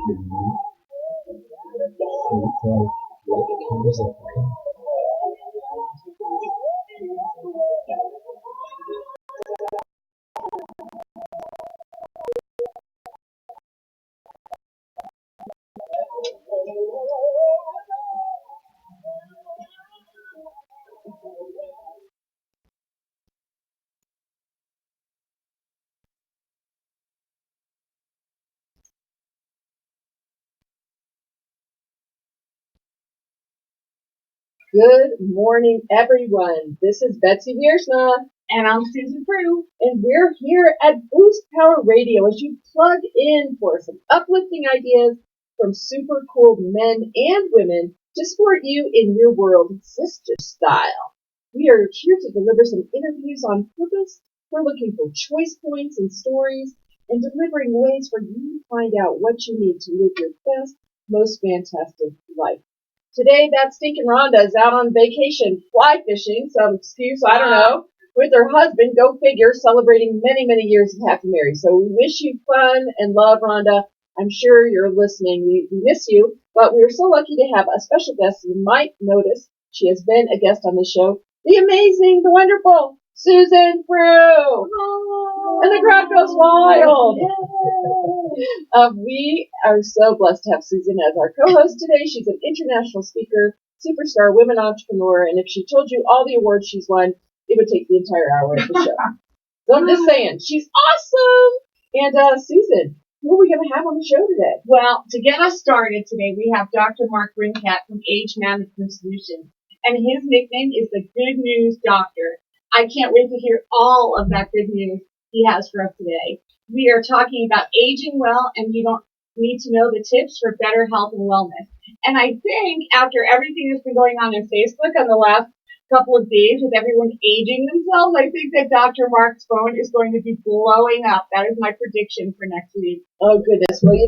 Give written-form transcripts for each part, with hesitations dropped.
Mhm. So, what comes up? Good morning, everyone. This is Betsy Wiersma. And I'm Susan Prue. And we're here at Boost Power Radio as you plug in for some uplifting ideas from super cool men and women to support you in your world sister style. We are here to deliver some interviews on purpose. We're looking for choice points and stories and delivering ways for you to find out what you need to live your best, most fantastic life. Today, that stinking Rhonda is out on vacation, fly fishing, some excuse, I don't know, with her husband, go figure, celebrating many, many years of happy marriage. So we wish you fun and love, Rhonda. I'm sure you're listening. We miss you, but we are so lucky to have a special guest. You might notice she has been a guest on the show, the amazing, the wonderful Susan Prue. And the crowd goes wild. We are so blessed to have Susan as our co-host today. She's an international speaker, superstar, women entrepreneur, and if she told you all the awards she's won, it would take the entire hour of the show. So I'm just saying, she's awesome. And Susan, who are we going to have on the show today? Well, to get us started today, we have Dr. Mark Brinkat from Age Management Solutions. And his nickname is the Good News Doctor. I can't wait to hear all of that good news he has for us today. We are talking about aging well, and you don't need to know the tips for better health and wellness. And I think after everything that's been going on in Facebook on the last couple of days with everyone aging themselves, I think that Dr. Mark's phone is going to be blowing up. That is my prediction for next week. Oh, goodness. Well,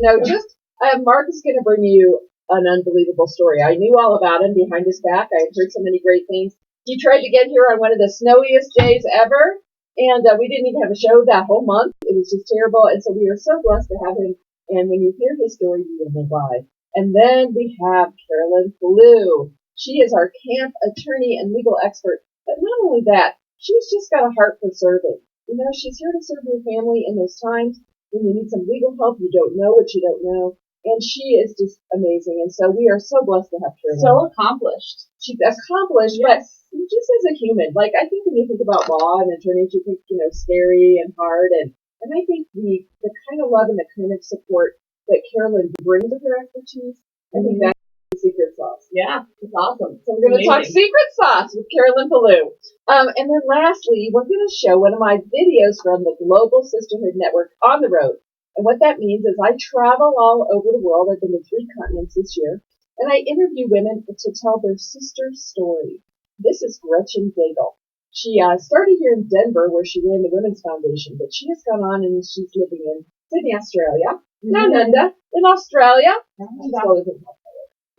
Mark is going to bring you an unbelievable story. I knew all about him behind his back. I had heard so many great things. He tried to get here on one of the snowiest days ever, and we didn't even have a show that whole month. It was just terrible, and so we are so blessed to have him. And when you hear his story, you will know why. And then we have Carolyn Fallu. She is our camp attorney and legal expert. But not only that, she's just got a heart for serving. You know, she's here to serve your family in those times when you need some legal help, you don't know what you don't know. And she is just amazing. And so we are so blessed to have Carolyn. So accomplished. She's accomplished, yes. But just as a human, like I think when you think about law and attorneys, you think, scary and hard. And I think the kind of love and the kind of support that Carolyn brings with her expertise, I think that's the secret sauce. Yeah, it's awesome. So we're going to talk secret sauce with Carolyn Fallu. And then lastly, we're going to show one of my videos from the Global Sisterhood Network on the road. And what that means is I travel all over the world. I've been to 3 continents this year. And I interview women to tell their sister story. This is Gretchen Daigle. She started here in Denver where she ran the Women's Foundation, but she has gone on and she's living in Sydney, Australia. Down under, in Australia.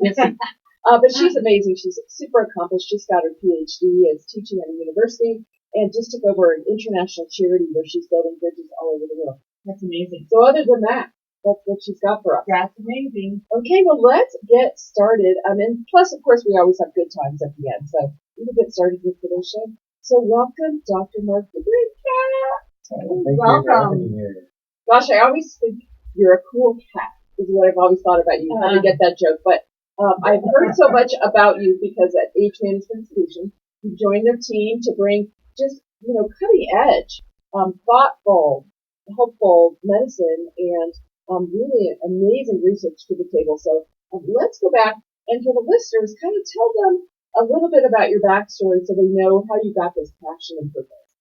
But she's amazing. She's super accomplished. Just got her PhD, is teaching at a university, and just took over an international charity where she's building bridges all over the world. That's amazing. So other than that, that's what she's got for us. That's amazing. Okay, well, let's get started. And plus, of course, we always have good times at the end. So we can get started with today's show. So welcome, Dr. Mark Brinkat. Welcome. Gosh, I always think you're a cool cat, is what I've always thought about you. I didn't get that joke, but I've heard so much about you because at Age Management Solutions, you joined their team to bring just, cutting edge, thoughtful, helpful medicine and really amazing research to the table. So let's go back and for the listeners, kind of tell them a little bit about your backstory so they know how you got this passion and purpose.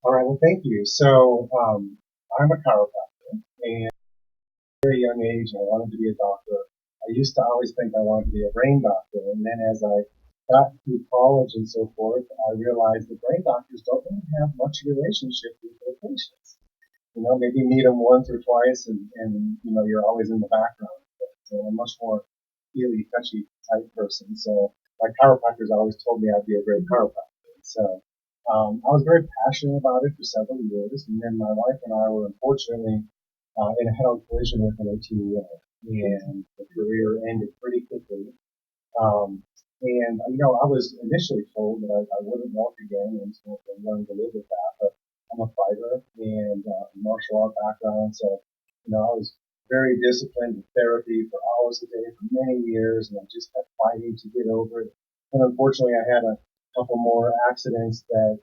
All right, well, thank you. So I'm a chiropractor, and at a very young age, I wanted to be a doctor. I used to always think I wanted to be a brain doctor, and then as I got through college and so forth, I realized that brain doctors don't really have much relationship with their patients. Maybe meet them once or twice, and you're always in the background. But I'm a much more feely, touchy type person. So my chiropractors always told me I'd be a great chiropractor. So I was very passionate about it for several years, and then my wife and I were unfortunately in a head-on collision with an 18-wheeler, and the career ended pretty quickly. And I was initially told that I wouldn't walk again until I learned to live with that. But I'm a fighter and martial art background, so I was very disciplined with therapy for hours a day for many years, and I just kept fighting to get over it. And unfortunately, I had a couple more accidents that,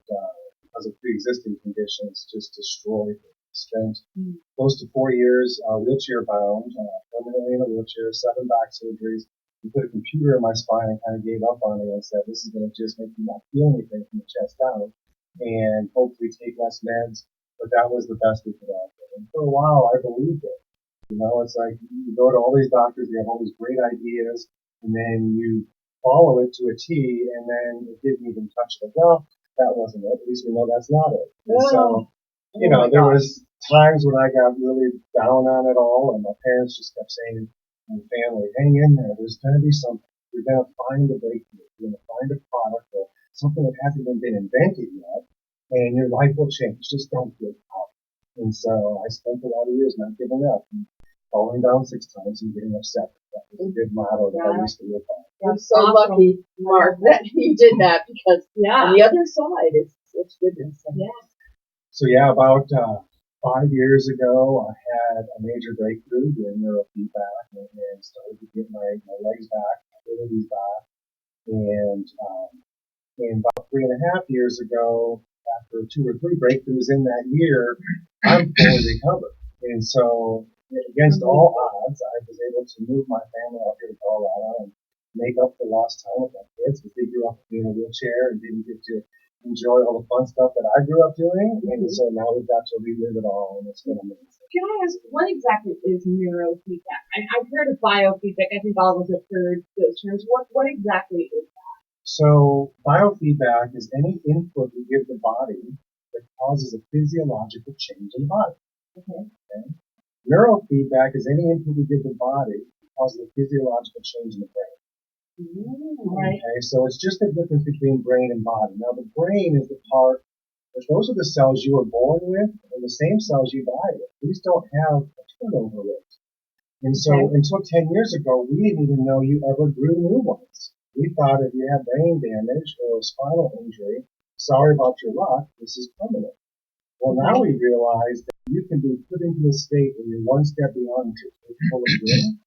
because of pre-existing conditions, just destroyed me. Spent close to 4 years wheelchair bound, permanently in a wheelchair, 7 back surgeries. We put a computer in my spine and kind of gave up on it and said, this is going to just make me not feel anything from the chest down and hopefully take less meds. But that was the best we could offer. And for a while, I believed it. It's like you go to all these doctors, you have all these great ideas, and then you follow it to a T, and then it didn't even touch it. Well, that wasn't it. At least we know that's not it. And so, there was times when I got really down on it all, and my parents just kept saying to my family, hang in there. There's going to be something. You're going to find a breakthrough. You're going to find a product or something that hasn't even been invented yet, and your life will change. Just don't give up. And so I spent a lot of years not giving up, and falling down 6 times and getting upset. That was a good motto that I used to live by. I'm so lucky, Mark, that you did that, because on the other side is such goodness. So about 5 years ago, I had a major breakthrough doing neurofeedback and started to get my legs back, my abilities back. And about 3.5 years ago, after 2 or 3 breakthroughs in that year, I'm fully recovered. And so, against all odds, I was able to move my family out here to Colorado and make up for lost time with my kids, because they grew up being in a wheelchair and didn't get to enjoy all the fun stuff that I grew up doing. And so now we've got to relive it all, and it's been amazing. Can I ask, what exactly is neurofeedback? I've heard of biofeedback. I think all of us have heard those terms. What exactly is that? So biofeedback is any input we give the body that causes a physiological change in the body. Okay? Neurofeedback is any input we give the body that causes a physiological change in the brain. Right. Okay, so it's just the difference between brain and body. Now, the brain is the part, those are the cells you were born with and the same cells you die with. These don't have a turnover rate. And so until 10 years ago, we didn't even know you ever grew new ones. We thought if you had brain damage or a spinal injury, sorry about your luck, this is permanent. Well, now we realize that you can be put into a state where you're one step beyond what you're capable of doing,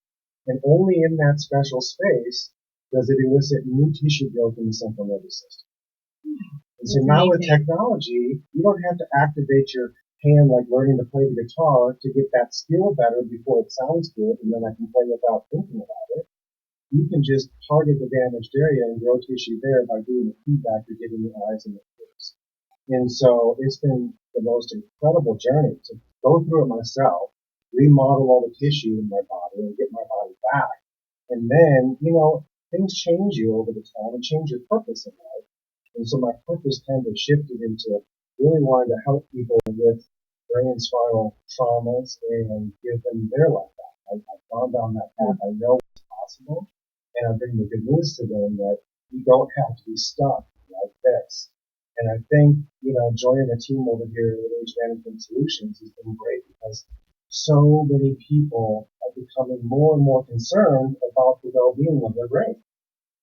and only in that special space does it elicit new tissue growth in the central nervous system. And so now with technology, you don't have to activate your hand like learning to play the guitar to get that skill better before it sounds good, and then I can play without thinking about it. You can just target the damaged area and grow tissue there by doing the feedback you're giving the eyes and the ears. And so it's been the most incredible journey to go through it myself, remodel all the tissue in my body and get my body back. And then, things change you over the time and change your purpose in life. And so my purpose kind of shifted into really wanting to help people with brain and spinal traumas and give them their life back. I've gone down that path. I know it's possible. And I bring the good news to them that you don't have to be stuck like this. And I think, joining the team over here at Age Management Solutions has been great, because so many people are becoming more and more concerned about the well-being of their brain.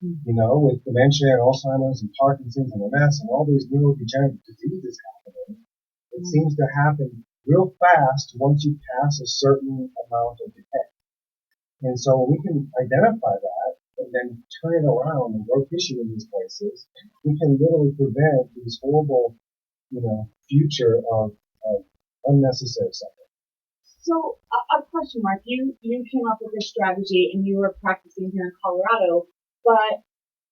With dementia and Alzheimer's and Parkinson's and MS and all these neurodegenerative diseases happening, it seems to happen real fast once you pass a certain amount of decay. And so when we can identify that and then turn it around and grow tissue in these places, we can literally prevent these horrible, future of unnecessary suffering. So, a question, Mark. You came up with this strategy and you were practicing here in Colorado, but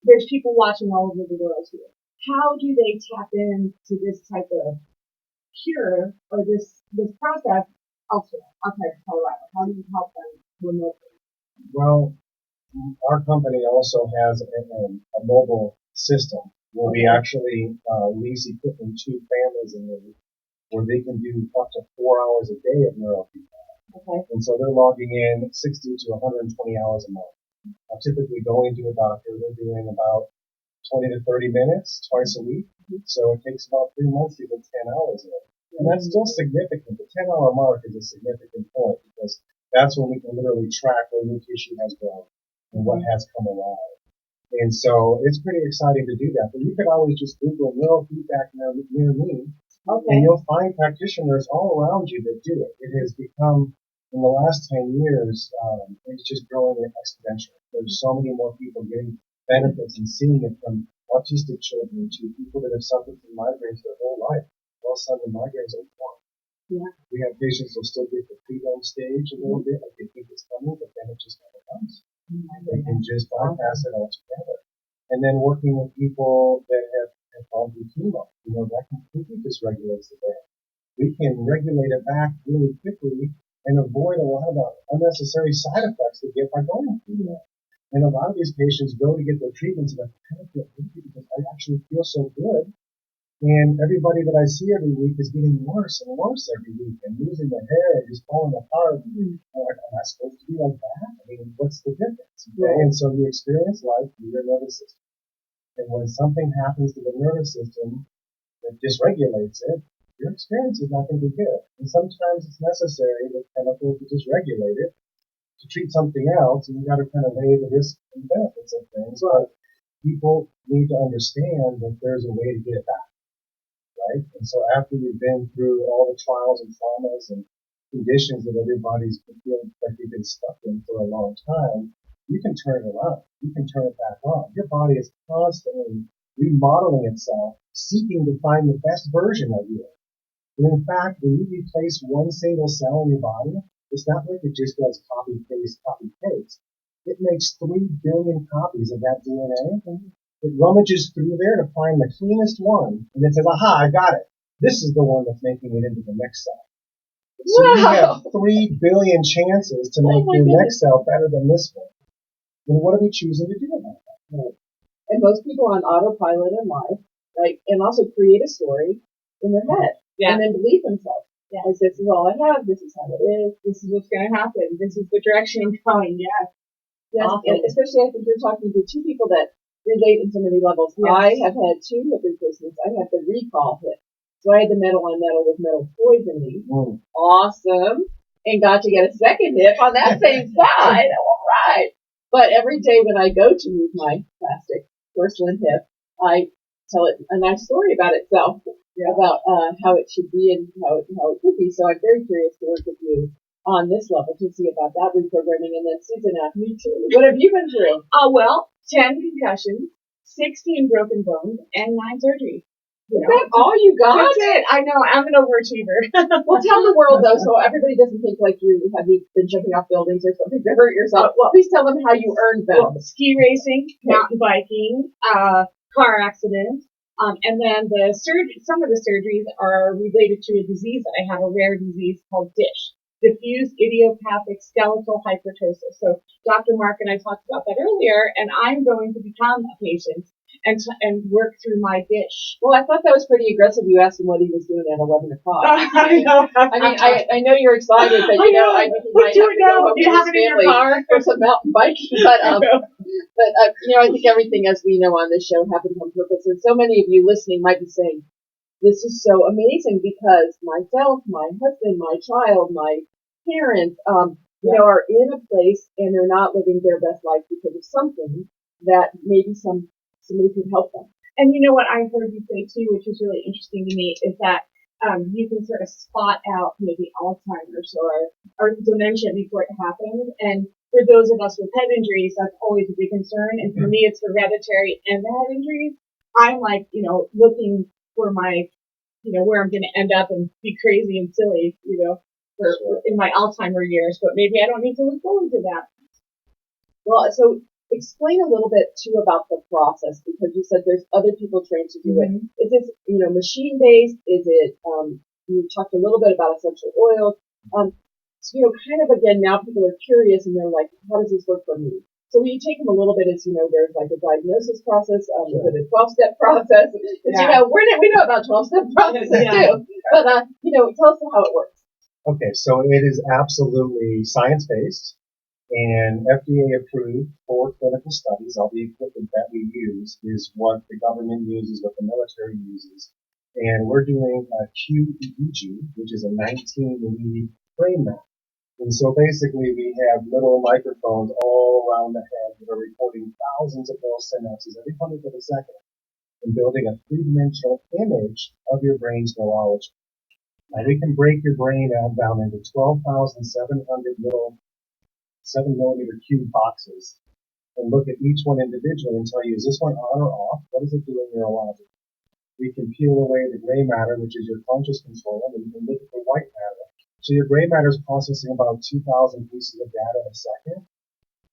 there's people watching all over the world here. How do they tap into this type of cure or this process elsewhere, outside of Colorado? How do you help them remotely? Well, our company also has a mobile system where we actually lease equipment to families in need, where they can do up to 4 hours a day of neurofeedback. Okay. And so they're logging in 60 to 120 hours a month. Typically going to a doctor, they're doing about 20 to 30 minutes twice a week. So it takes about 3 months to get 10 hours in. And that's still significant. The 10-hour mark is a significant point because that's when we can literally track where new tissue has grown and what has come alive. And so it's pretty exciting to do that. But you could always just Google neurofeedback near me, and you'll find practitioners all around you that do it. It has become, in the last 10 years, it's just growing exponentially. There's so many more people getting benefits and seeing it, from autistic children to people that have suffered from migraines their whole life. All of a sudden, the migraines are gone. Yeah. We have patients who still get the pre-dome stage a little bit, like they think it's coming, but then it just never comes. They can just bypass it altogether. And then working with people that have gone through chemo, that completely dysregulates the brain. We can regulate it back really quickly and avoid a lot of the unnecessary side effects they get by going through that. And a lot of these patients go to get their treatments and I kind of feel guilty because I actually feel so good. And everybody that I see every week is getting worse and worse every week and losing their hair and just falling apart. And like, am I supposed to be like that? I mean, what's the difference? Okay? Right. And so you experience life through your nervous system. And when something happens to the nervous system that dysregulates it, your experience is not going to be good. And sometimes it's necessary with chemicals to dysregulate it to treat something else, and you got to kind of weigh the risks and benefits of things. But people need to understand that there's a way to get it back. Right? And so after you've been through all the trials and traumas and conditions that everybody's feeling like they've been stuck in for a long time, you can turn it around. You can turn it back on. Your body is constantly remodeling itself, seeking to find the best version of you. And in fact, when you replace one single cell in your body, it's not like it just does copy, paste, copy, paste. It makes 3 billion copies of that DNA. It rummages through there to find the cleanest one, and it says, aha, I got it. This is the one that's making it into the next cell. So you have 3 billion chances to make your next cell better than this one. And what are we choosing to do about that? Right. And most people on autopilot in life, right, and also create a story in their head, and then believe themselves. Yeah. As this is all I have, this is how it is, this is what's going to happen, this is the direction I'm going, Yes, awesome. And especially I think you're talking to two people that relate in so many levels. Yes. I have had 2 hip replacements. I had the recall hip. So I had the metal on metal with metal poisoning. Awesome. And got to get a second hip on that same side. All right. But every day when I go to move my plastic porcelain hip, I tell it a nice story about itself, about how it should be and how it could be. So I'm very curious to work with you on this level to see about that reprogramming. And then Susan, me too. What have you been through? Well, 10 concussions, 16 broken bones, and 9 surgeries. Is that all you got? That's it. I know. I'm an overachiever. Well, tell the world, though, so everybody doesn't think like you have been jumping off buildings or something to hurt yourself. Well, please tell them how you earned them. Ski racing, mountain biking, car accident, and then some of the surgeries are related to a disease that I have, a rare disease called DISH. Diffuse idiopathic skeletal hypertrophy. So Dr. Mark and I talked about that earlier, and I'm going to become a patient and work through my DISH. Well, I thought that was pretty aggressive. You asked him what he was doing at 11 o'clock. I know. I know you're excited, but I think you might have to go home to his family for some mountain biking. But I think everything, as we know on this show, happens on purpose. And so many of you listening might be saying, this is so amazing because myself, my husband, my child, my parents, are in a place and they're not living their best life because of something that maybe somebody could help them. And you know what I heard you say too, which is really interesting to me, is that you can sort of spot out maybe Alzheimer's or dementia before it happens. And for those of us with head injuries, that's always a big concern. And for me, it's hereditary and the head injuries. I'm like, looking for my, where I'm going to end up and be crazy and silly, in my Alzheimer years. But maybe I don't need to look forward to that. Well, so explain a little bit too about the process, because you said there's other people trained to do it. Is this, machine based? Is it, you talked a little bit about essential oils. Kind of again, now people are curious and they're like, how does this work for me? So will you take them a little bit as, there's like a diagnosis process, is it a 12-step process? We know about 12-step processes too. But, tell us how it works. Okay, so it is absolutely science-based and FDA approved for clinical studies. All the equipment that we use is what the government uses, what the military uses. And we're doing a KUHS, which is a 19-lead brain map. And so basically we have little microphones all around the head that are recording thousands of neural synapses every 20th of a second and building a three-dimensional image of your brain's neurology. Now we can break your brain down into 12,700 little 7-millimeter cube boxes and look at each one individually and tell you, is this one on or off? What is it doing neurologically? We can peel away the gray matter, which is your conscious control, and we can look at the white matter. So your gray matter is processing about 2,000 pieces of data a second.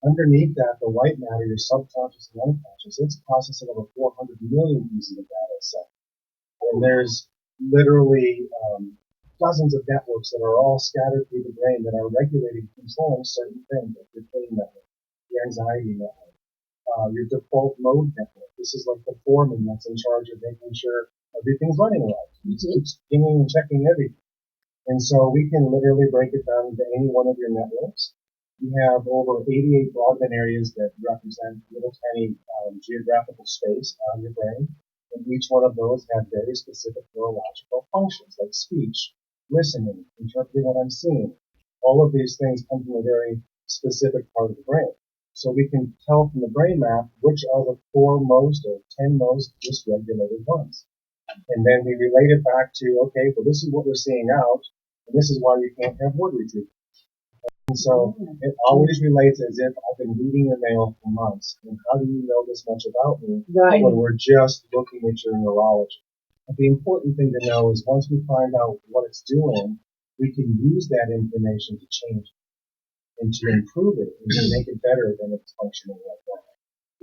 Underneath that, the white matter, your subconscious and unconscious, it's processing over 400 million pieces of data a second. And there's literally dozens of networks that are all scattered through the brain that are regulating, controlling certain things, like your pain network, your anxiety network, your default mode network. This is like the foreman that's in charge of making sure everything's running right. He keeps pinging and checking everything. And so we can literally break it down into any one of your networks. We have over 88 broadband areas that represent little tiny geographical space on your brain. And each one of those have very specific neurological functions, like speech, listening, interpreting what I'm seeing. All of these things come from a very specific part of the brain. So we can tell from the brain map which are the 4 most or 10 most dysregulated ones. And then we relate it back to, okay, well, this is what we're seeing out, and this is why you can't have word retrieval. And so it always relates as if I've been reading your mail for months. And how do you know this much about me when we're just looking at your neurology? But the important thing to know is once we find out what it's doing, we can use that information to change it and to improve it and to make it better than it's functioning right now.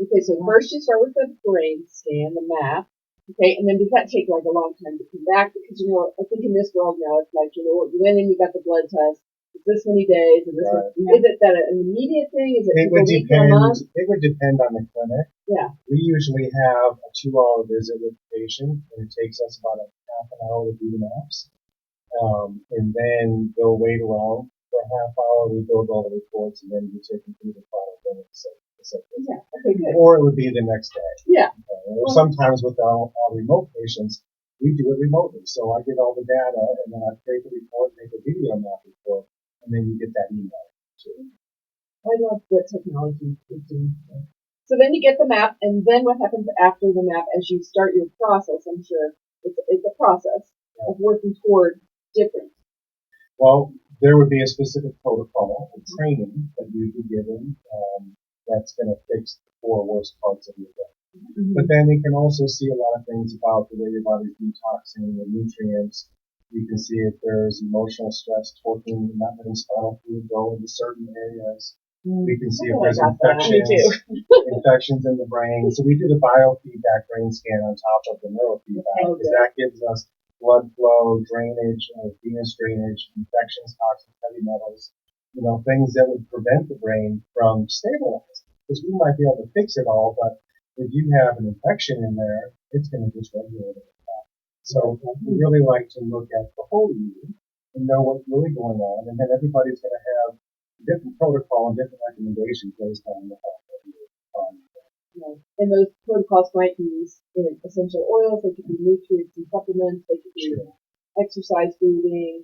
Okay, so first you start with the brain scan, the map. Okay, and then does that take like a long time to come back? Because, you know, I think in this world now, it's like, you know, you went in, you got the blood test. This many days, and this is it that an immediate thing? Is it would depend? It would depend on the clinic. Yeah. We usually have a 2-hour visit with the patient, and it takes us about a half an hour to do the maps. And then they'll wait around for a half hour. We build all the reports, and then we take them through the final thing. Yeah. Okay. Good. Or it would be the next day. Yeah. Or sometimes with our remote patients, we do it remotely. So I get all the data, and then I create the report, make a video map report. And then you get that email. I love what technology is doing. So then you get the map, and then what happens after the map as you start your process? I'm sure it's a process of working toward different. Well, there would be a specific protocol of training that you'd be given that's going to fix the 4 worst parts of your brain. Mm-hmm. But then we can also see a lot of things about the way your body's detoxing the nutrients. You can see if there's emotional stress, torquing, not letting spinal fluid go into certain areas. We can see if there's infections in the brain. So we do the biofeedback brain scan on top of the neurofeedback because that gives us blood flow, drainage, venous drainage, infections, toxins, heavy metals, you know, things that would prevent the brain from stabilizing. Because we might be able to fix it all, but if you have an infection in there, it's going to dysregulate it. So we really like to look at the whole you and know what's really going on, and then everybody's going to have a different protocol and different recommendations based on the health that you're on. Right. And those protocols might be essential oils, they could be nutrients and supplements, they could be exercise, breathing,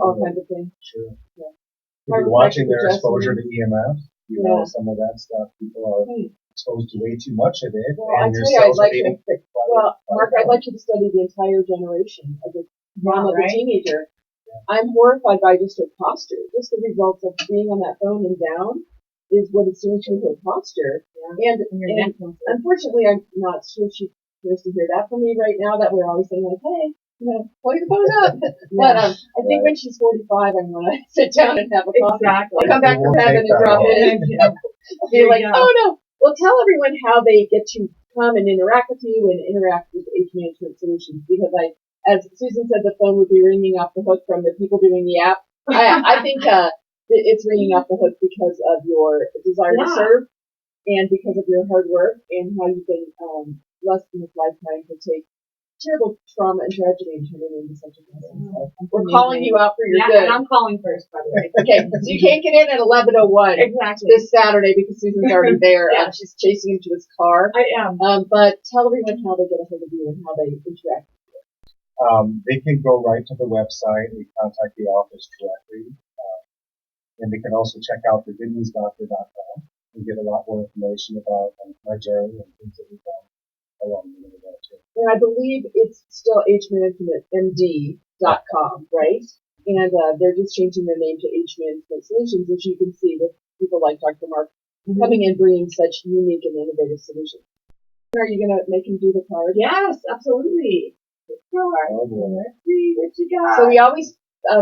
all kinds of things. Sure. Yeah. If you're watching their exposure to EMF, you know some of that stuff. People are exposed to way too much of it, and your cells are being fixed. Well, Mark, I'd like you to study the entire generation of the mom of the teenager. Yeah. I'm horrified by just her posture. Just the results of being on that phone and down is what it's doing to her posture. Yeah. And unfortunately, I'm not sure she cares to hear that from me right now, that we're always saying, like, hey, you know, pull your phone up. But I think when she's 45, I'm going to sit down and have a coffee. Exactly. I'll come back from heaven and drop it in. Be like, oh, no. Well, tell everyone how they get to come and interact with you and interact with Age Management Solutions, because as Susan said, the phone would be ringing off the hook from the people doing the app. I think it's ringing off the hook because of your desire to serve and because of your hard work and how you've been blessed in this lifetime to take terrible trauma and tragedy and turn it into such a blessing. So we're calling you out for your good. And I'm calling first, by the way. Okay, so you can't get in at 11:01 this Saturday because Susan's already there. She's chasing him to his car. I am. But tell everyone how they get a hold of you and how they interact. they can go right to the website and contact the office directly. And they can also check out the goodnewsdoctor.com and get a lot more information about my journey and things that we've done along the way there too. And I believe it's still hmanagementmd.com, right? And they're just changing their name to H Management Solutions, as you can see with people like Dr. Mark coming in bringing such unique and innovative solutions. Are you going to make him do the card? Yes, absolutely. Let's see what you got. So we always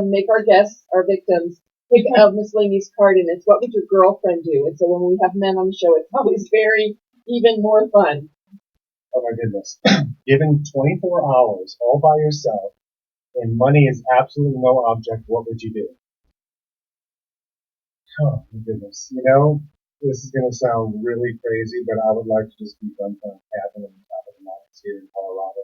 make our guests, our victims, pick a miscellaneous card, and it's what would your girlfriend do? And so when we have men on the show, it's always even more fun. Oh my goodness. Given 24 hours all by yourself and money is absolutely no object, what would you do? Oh my goodness. You know, this is going to sound really crazy, but I would like to just be done from a cabin on the top of the mountains here in Colorado.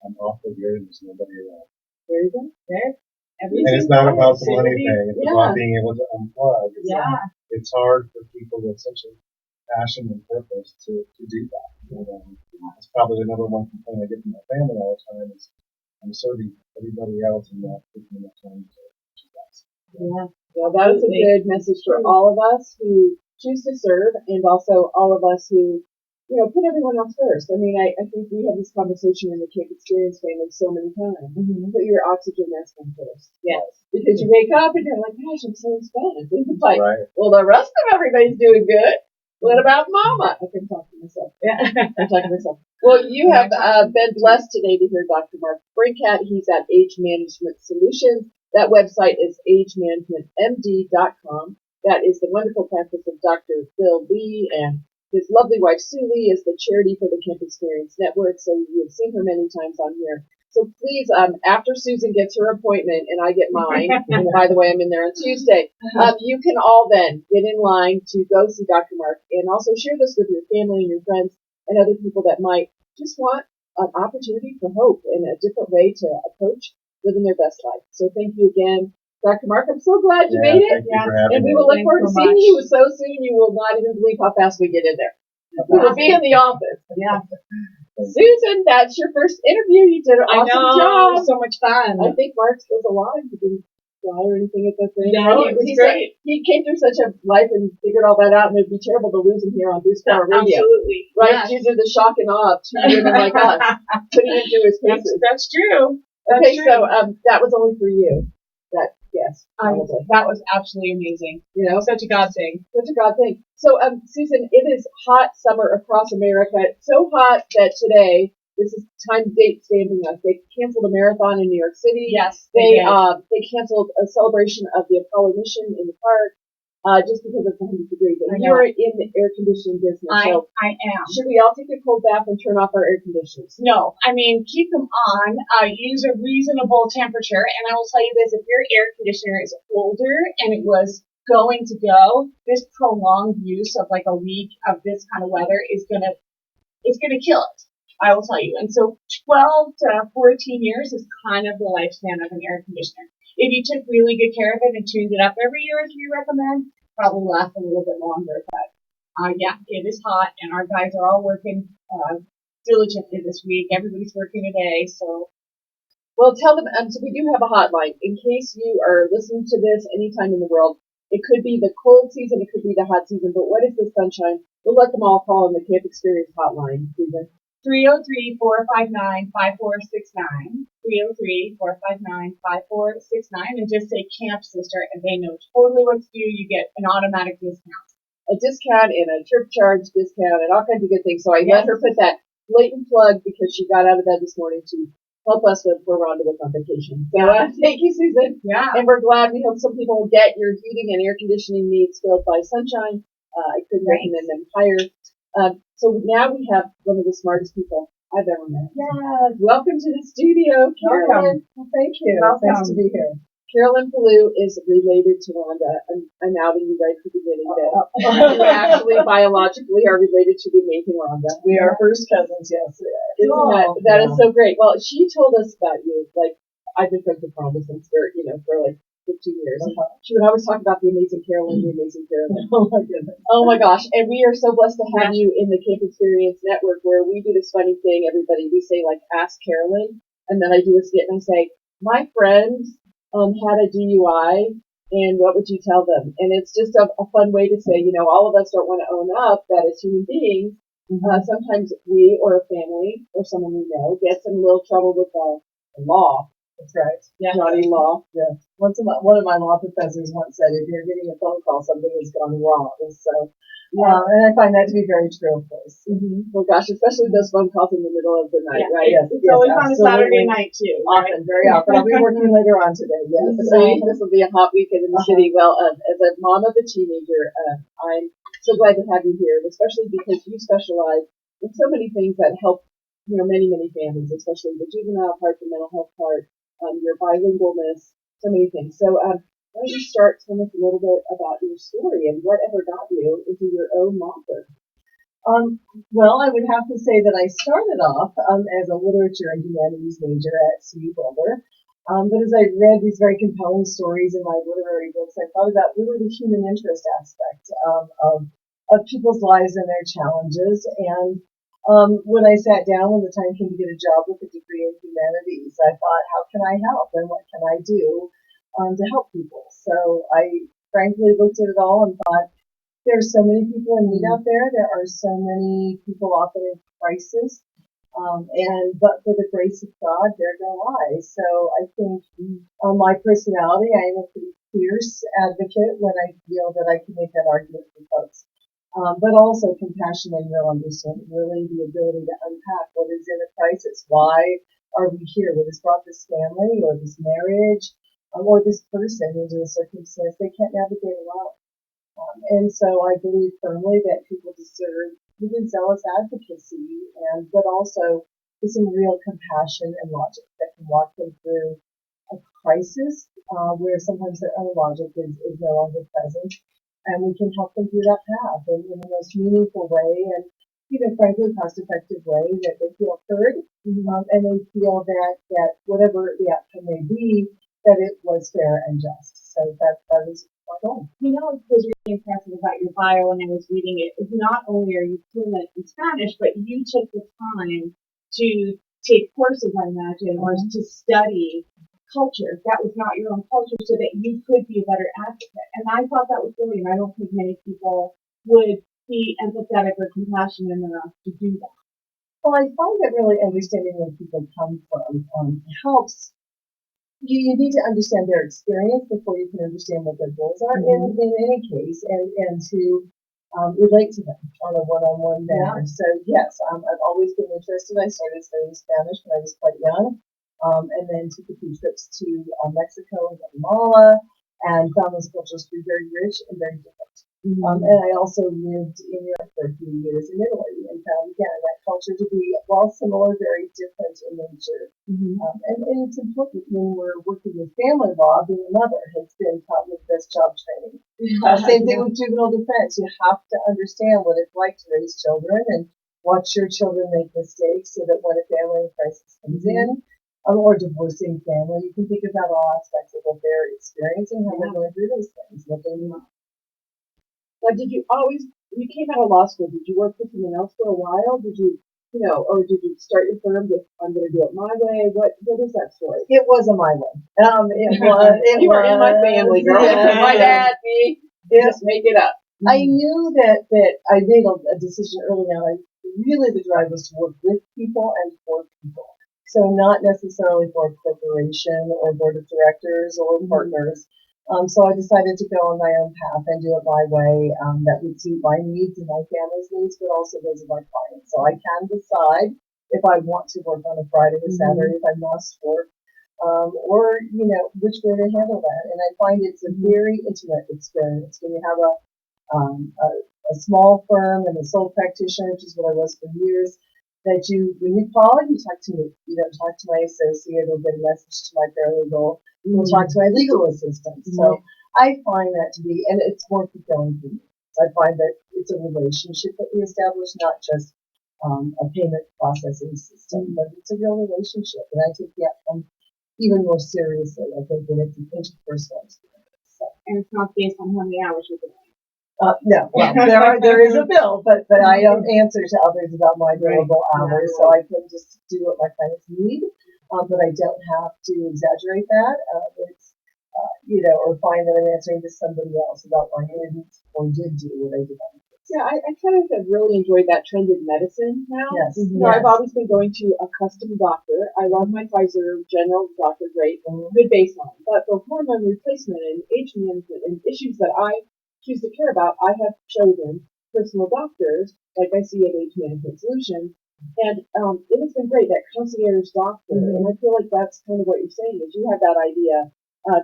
I'm off the grid and there's nobody around. There you go. There. And it's not about the money thing. It's Yeah. about being able to unplug. Yeah. It's hard for people with such a passion and purpose to do that. It's probably the number one complaint I get from my family all the time is I'm serving everybody else and not taking enough time to do that. Yeah. Well, that is a good message for all of us who choose to serve and also all of us who, put everyone else first. I mean, I think we have this conversation in the Camp Experience family so many times. Put your oxygen mask on first. Yes. Because you wake up and you're like, gosh, I'm so spent. It's like, Right. well, the rest of everybody's doing good. What about Mama? I can talk to myself. Yeah, I'm talking to myself. Well, you have been blessed today to hear Dr. Mark Brinkat. He's at Age Management Solutions. That website is agemanagementmd.com. That is the wonderful practice of Dr. Bill Lee, and his lovely wife Sue Lee is the charity for the Camp Experience Network. So you've seen her many times on here. So please, after Susan gets her appointment and I get mine, and by the way, I'm in there on Tuesday, you can all then get in line to go see Dr. Mark and also share this with your family and your friends and other people that might just want an opportunity for hope and a different way to approach living their best life. So thank you again, Dr. Mark. I'm so glad you made it. Thank you for having And we me. will look forward to seeing you so soon. You will not even believe how fast we get in there. We'll be in the office. Yeah. Susan, that's your first interview. You did an awesome job. So much fun. I think Mark was alive. He didn't die or anything at the thing. No, it was great. He came through such a life and figured all that out, and it'd be terrible to lose him here on Boost Power Radio. Absolutely. Right? Yes. Due to the shock and awe of two women like us putting him through his paces. That's true. Okay, so that was only for you. Yes. That was absolutely amazing. Such a God thing. Such a God thing. So, Susan, it is hot summer across America. It's so hot that today, this is time date stamping us. They canceled a marathon in New York City. Yes. They canceled a celebration of the Apollo mission in the park. Just because it's 100 degrees. And you're in the air conditioning business. I am. Should we all take a cold bath and turn off our air conditioners? No. I mean, keep them on. Use a reasonable temperature. And I will tell you this, if your air conditioner is older and it was going to go, this prolonged use of like a week of this kind of weather is gonna kill it. I will tell you. And so 12 to 14 years is kind of the lifespan of an air conditioner. If you took really good care of it and tuned it up every year as we recommend, probably last a little bit longer. But it is hot, and our guys are all working diligently this week. Everybody's working today, so. Well, tell them, so we do have a hotline. In case you are listening to this anytime in the world, it could be the cold season, it could be the hot season, but what is the sunshine? We'll let them all call on the Camp Experience hotline, Susan. 303-459-5469, 303-459-5469, and just say Camp Sister, and they know totally what to do. You get an automatic discount. A discount and a trip charge discount and all kinds of good things. So I let her put that blatant plug because she got out of bed this morning to help us with Rhonda was on vacation. So thank you, Susan. Yeah. And we're glad. We hope some people will get your heating and air conditioning needs filled by sunshine. I couldn't recommend them higher. So now we have one of the smartest people I've ever met. Yeah. Welcome to the studio, Carolyn. Well, thank you. Welcome. Nice to be here. Carolyn Palou is related to Rhonda. I'm outing you right at the beginning that you actually biologically are related to the amazing Rhonda. We are first cousins, yes. Isn't that is so great. Well, she told us about you. Like, I've been friends with Rhonda since for like 15 years. She would always talk about the amazing Carolyn, the amazing Carolyn. Oh my goodness. Oh my gosh. And we are so blessed to have you in the Camp Experience Network where we do this funny thing, everybody. We say like, ask Carolyn. And then I do a skit and I say, my friend had a DUI, and what would you tell them? And it's just a fun way to say, all of us don't want to own up that as human beings, sometimes we or a family or someone we know gets in a little trouble with the law. That's right. Yeah. Naughty law. Yeah. One of my law professors once said, if you're getting a phone call, something has gone wrong. So, and I find that to be very true, of course. Mm-hmm. Well, gosh, especially those phone calls in the middle of the night, right? Yes, it's always on a Saturday night, too. Often, very often. I'll be working later on today, yes. So this will be a hot weekend in the city. Well, as a mom of a teenager, I'm so glad to have you here, especially because you specialize in so many things that help, many, many families, especially the juvenile part, the mental health part, your bilingualness, so many things. So, why don't you start telling us a little bit about your story and whatever got you into your own author? Well, I would have to say that I started off as a literature and humanities major at CU Boulder. But as I read these very compelling stories in my literary books, I thought about really the human interest aspect of people's lives and their challenges. And when I sat down, when the time came to get a job with a degree in humanities, I thought, how can I help and what can I do to help people? So I frankly looked at it all and thought, there's so many people in need out there. There are so many people often in crisis. But for the grace of God, there go I. So I think my personality, I am a pretty fierce advocate when I feel that I can make that argument for folks. But also compassion and real understanding, really the ability to unpack what is in a crisis. Why are we here? What has brought this family or this marriage or this person into a circumstance they can't navigate alone? And so I believe firmly that people deserve really zealous advocacy, but also with some real compassion and logic that can walk them through a crisis where sometimes their own logic is no longer present, and we can help them through that path in the most meaningful way and, frankly, cost-effective way that they feel heard, and they feel that whatever the outcome may be, that it was fair and just. So that is my goal. What was really impressive about your bio when I was reading it is not only are you fluent in Spanish, but you took the time to take courses, I imagine, or to study culture that was not your own culture so that you could be a better advocate. And I thought that was brilliant. I don't think many people would be empathetic or compassionate enough to do that. Well, I find that really understanding where people come from helps. You need to understand their experience before you can understand what their goals are in any case, and to relate to them on a one-on-one manner. Yeah. So yes, I've always been interested. I started studying Spanish when I was quite young, and then took a few trips to Mexico and Guatemala, and found those cultures to be very rich and very different. And I also lived in Europe for a few years in Italy and found, again, that culture to be, while similar, very different in nature. And it's important when we're working with family law, being a mother has been taught with best job training. Same thing with juvenile defense. You have to understand what it's like to raise children and watch your children make mistakes so that when a family crisis comes in, or divorcing family, you can think about all aspects of what they're experiencing, how they're going through those things, what they need. Now, you came out of law school, did you work for someone else for a while? Did you, or did you start your firm with, I'm going to do it my way? What is that story? It wasn't my way. You were in my family, girl. My dad, me, just make it up. I knew that I made a decision early on. Really, the drive was to work with people and for people. So not necessarily for a corporation or board of directors or partners. So I decided to go on my own path and do it my way that would suit my needs and my family's needs, but also those of my clients. So I can decide if I want to work on a Friday or Saturday, if I must work, or, which way to handle that. And I find it's a very intimate experience when you have a small firm and a sole practitioner, which is what I was for years, that when you call, you talk to me. You don't talk to my associate or get a message to my paralegal. You'll talk to my legal assistant. So I find that to be, and it's more fulfilling for me. I find that it's a relationship that we establish, not just a payment processing system, but it's a real relationship. And I take the outcome even more seriously, I think, when it's an interpersonal experience. So. And it's not based on how many hours you're doing. No, well, there is a bill, but I don't answer to others about my billable hours, so I can just do what my clients need. but I don't have to exaggerate that. Or find that I'm answering to somebody else about why I didn't or did do what I did on the kids. Yeah, I kind of have really enjoyed that trend in medicine now. Yes. You know, I've always been going to a custom doctor. I love my Pfizer general doctor, great, good baseline. But for hormone replacement and age management and issues that I choose to care about, I have chosen personal doctors, like I see at Age Management Solutions. And it has been great, that concierge doctor. And I feel like that's kind of what you're saying, is you had that idea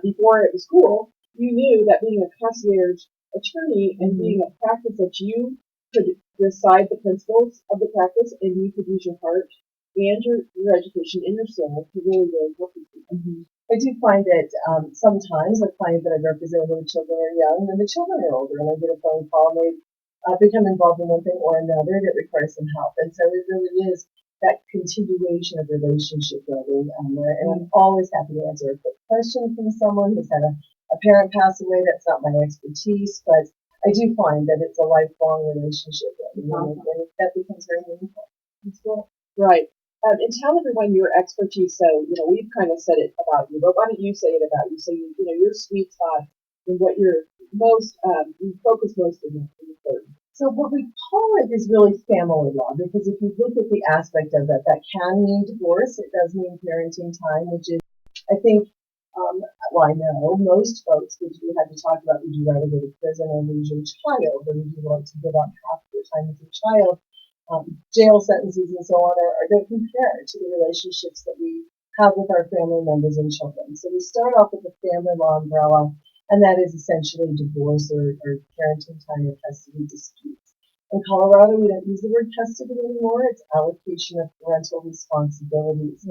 before it was cool. You knew that being a concierge attorney and being a practice that you could decide the principles of the practice and you could use your heart and your education and your soul to really, really help people. I do find that sometimes the clients that I represent when the children are young, and the children are older, and I get a phone call and they become involved in one thing or another that requires some help. And so it really is that continuation of relationship building. And I'm always happy to answer a quick question from someone who's had a parent pass away. That's not my expertise, but I do find that it's a lifelong relationship building, and that becomes very meaningful. That's cool. Right. And tell everyone your expertise. So, we've kind of said it about you, but why don't you say it about you? So, your sweet spot and what you're most, you focus most in the third. So what we call it is really family law, because if you look at the aspect of that can mean divorce. It does mean parenting time, which is, I think, I know most folks, which we had to talk about, would you rather go to prison or lose your child, or would you want to give up half your time with your child? Jail sentences and so on don't compare to the relationships that we have with our family members and children. So we start off with the family law umbrella, and that is essentially divorce or parenting time or custody disputes. In Colorado, we don't use the word custody anymore. It's allocation of parental responsibilities.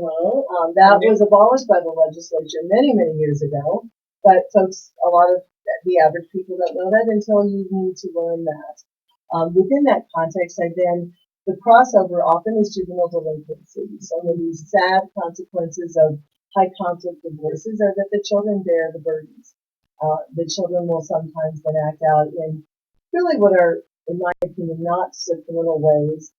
That was abolished by the legislature many, many years ago, but folks, a lot of the average people don't know that until you need to learn that. Within that context, the crossover often is juvenile delinquency. Some of these sad consequences of high conflict divorces are that the children bear the burdens. The children will sometimes then act out in really what are, in my opinion, not so criminal ways.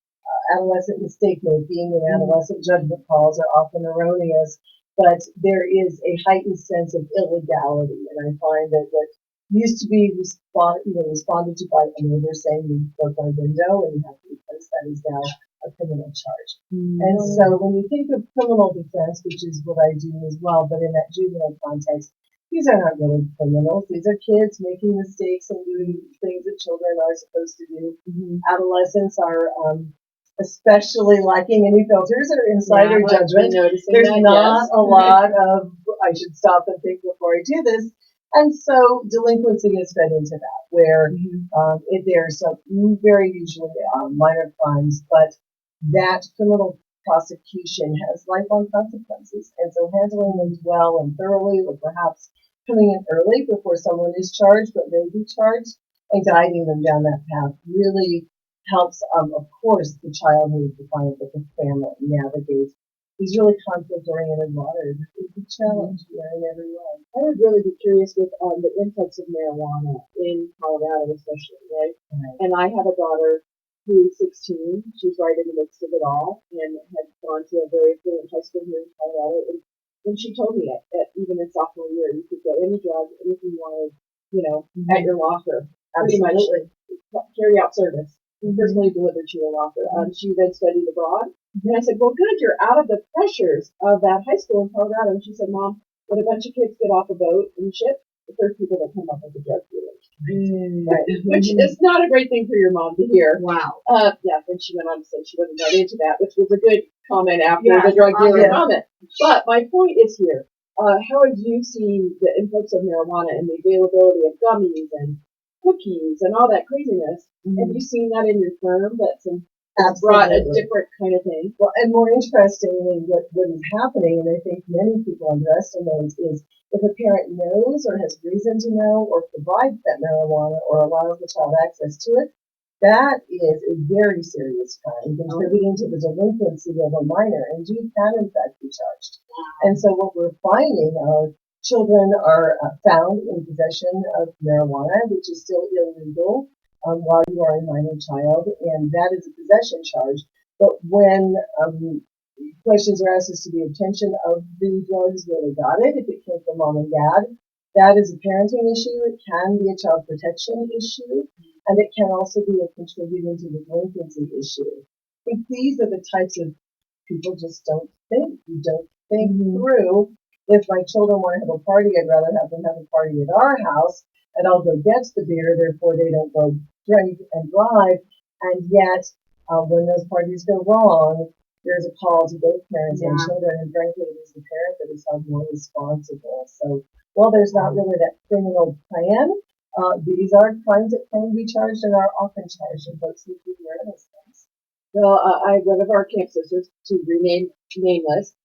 Adolescent mistake making and adolescent judgment calls are often erroneous, but there is a heightened sense of illegality. And I find that what used to be responded to by a neighbor saying you broke my window and you have to replace that is now a criminal charge. And so when you think of criminal defense, which is what I do as well, but in that juvenile context, these are not really criminals. These are kids making mistakes and doing things that children are supposed to do. Adolescents are especially lacking any filters or insider judgment. There's not a lot of, I should stop and think before I do this. And so delinquency is fed into that, where there's some very usually minor crimes, but that criminal prosecution has lifelong consequences. And so handling them well and thoroughly, or perhaps coming in early before someone is charged but may be charged, and guiding them down that path really helps, of course, the child needs to find that the family navigate these really conflict-oriented waters. It's a challenge in every way. I would really be curious with the influx of marijuana in Colorado, especially, right? And I have a daughter who's 16. She's right in the midst of it all, and had gone to a very affluent high school here in Colorado. And she told me that even in sophomore year, you could get any drug, anything you wanted, at your locker. Pretty much carry out service. Personally delivered to your locker. She then studied abroad. And I said, well, good, you're out of the pressures of that high school in Colorado. And she said, Mom, when a bunch of kids get off a boat and ship, the first people that come up with the drug dealers. Right. Which is not a great thing for your mom to hear. Wow. Then she went on to say she wasn't that into that, which was a good comment after the drug dealer comment. But my point is here. How have you seen the influx of marijuana and the availability of gummies and cookies and all that craziness? Have you seen that in your firm? That's brought a different kind of thing. Well, and more interestingly, what is happening, and I think many people underestimate, is if a parent knows or has reason to know or provides that marijuana or allows the child access to it, that is a very serious crime, contributing to the delinquency of a minor, and you can in fact be charged. And so what we're finding are children are found in possession of marijuana, which is still illegal while you are a minor child, and that is a possession charge. But when questions are asked as to the obtention of the drugs, where they got it, if it came from mom and dad. That is a parenting issue. It can be a child protection issue, and it can also be a contributing to the delinquency issue. I think these are the types of people just don't think. You don't think through. If my children want to have a party, I'd rather have them have a party at our house, and I'll go get the beer. Therefore, they don't go drink and drive. And yet, when those parties go wrong, there's a call to both parents and children, and frankly, it is the parent that is held more responsible. So, while there's not really that criminal plan, these are crimes that can be charged and are often charged, and folks need to be aware of those things. Well, one of our camp sisters, to remain nameless,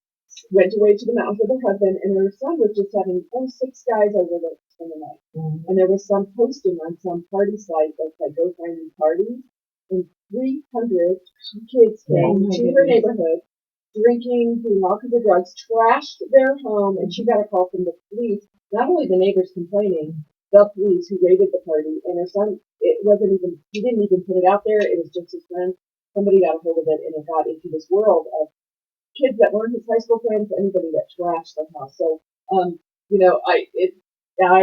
went away to the mountains with her husband, and her son was just having 6 guys over in the night. And there was some posting on some party site that's like, go find me parties, and 300 kids came to her neighborhood, drinking, doing all kinds of drugs, trashed their home, and she got a call from the police. Not only the neighbors complaining, the police who raided the party, and her son, he didn't even put it out there, it was just his friend. Somebody got a hold of it, and it got into this world of kids that weren't his high school friends, anybody that trashed their house. So,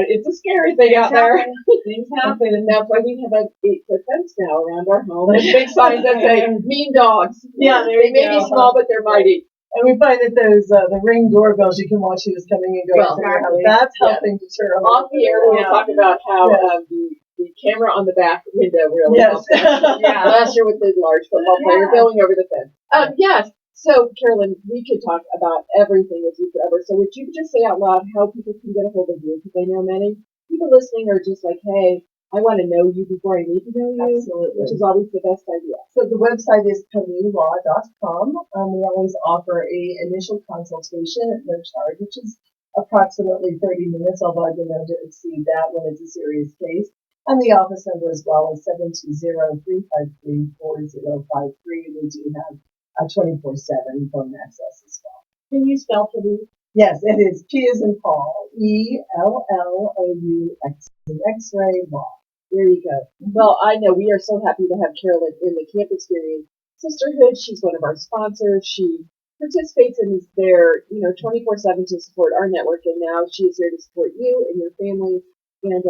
it's a scary thing out there. Things happen, and that's why we have a 8-foot fence now around our home. There's big signs that say "mean dogs." Yeah, they may be small, but they're mighty. And we find that those the Ring doorbells, you can watch who's coming and going through your house. That's helping deter. Off the air, we'll talk about how the camera on the back window really helps. Last year with the large football player going over the fence. Yes. So, Carolyn, we could talk about everything with you forever. So would you just say out loud how people can get a hold of you? Because I know many people listening are just like, hey, I want to know you before I need to know you. Absolutely. Which is always the best idea. So the website is KUHS.com. We always offer a initial consultation at no charge, which is approximately 30 minutes, although I've been known to exceed that when it's a serious case. And the office number as well is 720-353-4053. We do have a 24/7 phone access as well. Can you spell for me? Yes, it is P as in Paul, ELLOUX as X-ray Y. There you go. Well, I know we are so happy to have Carolyn in the Camp Experience Sisterhood. She's one of our sponsors. She participates in their 24/7 to support our network, and now she is here to support you and your family. And